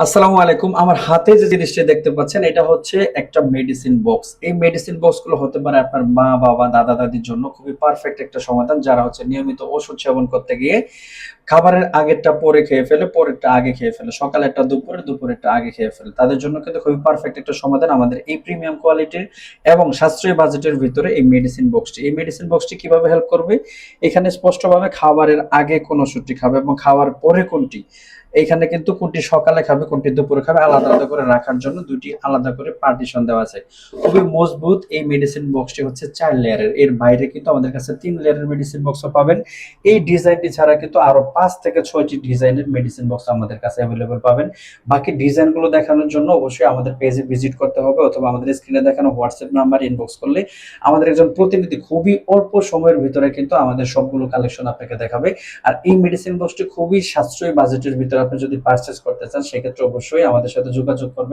আসসালামু আলাইকুম। আমার হাতে যে জিনিসটা দেখতে পাচ্ছেন এটা হচ্ছে একটা মেডিসিন বক্স। এই মেডিসিন বক্স গুলো হতে পারে আপনার মা বাবা দাদা দাদির জন্য খুবই পারফেক্ট একটা সমাধান, যারা হচ্ছে নিয়মিত ওষুধ সেবন করতে গিয়ে খাবারের আগেরটা পরে খেয়ে ফেলে, পরেরটা আগে খেয়ে ফেলে, সকালেরটা দুপুরে, দুপুরেরটা আগে খেয়ে ফেলে। তাদের জন্য কিন্তু খুবই পারফেক্ট একটা সমাধান আমাদের এই প্রিমিয়াম কোয়ালিটির এবং সাশ্রয়ী বাজেটের ভিতরে এই মেডিসিন বক্সটি। এই মেডিসিন বক্সটি কিভাবে হেল্প করবে, এখানে স্পষ্টভাবে খাবারের আগে কোন ওষুধটি খাবে এবং খাওয়ার পরে কোনটি, এইখানে কিন্তু কোনটি সকালে খাবে কোনটি দুপুরে খাবে আলাদা আলাদা করে রাখার জন্য দুটি আলাদা করে পার্টিশন দেওয়া আছে। খুবই মজবুত এই মেডিসিন বক্সটি হচ্ছে 4 লেয়ারের। এর বাইরে কিন্তু আমাদের কাছে 3 লেয়ারের মেডিসিন বক্সও পাবেন। এই ডিজাইনটি ছাড়া কিন্তু আরো 5 থেকে 6টি ডিজাইনের মেডিসিন বক্স আমাদের কাছে অ্যাভেলেবল পাবেন। বাকি ডিজাইনগুলো দেখানোর জন্য অবশ্যই আমাদের পেজে ভিজিট করতে হবে অথবা আমাদের স্ক্রিনে দেখানো হোয়াটসঅ্যাপ নাম্বার ইনবক্স করলে আমাদের একজন প্রতিনিধি খুবই অল্প সময়ের ভিতরে কিন্তু আমাদের সবগুলো কালেকশন আপনাকে দেখাবে। আর এই মেডিসিন বক্সটি খুবই সাশ্রয়ী বাজেটের ভিতরে আপনি যদি পারচেজ করতে চান সেক্ষেত্রে অবশ্যই আমাদের সাথে যোগাযোগ করবেন।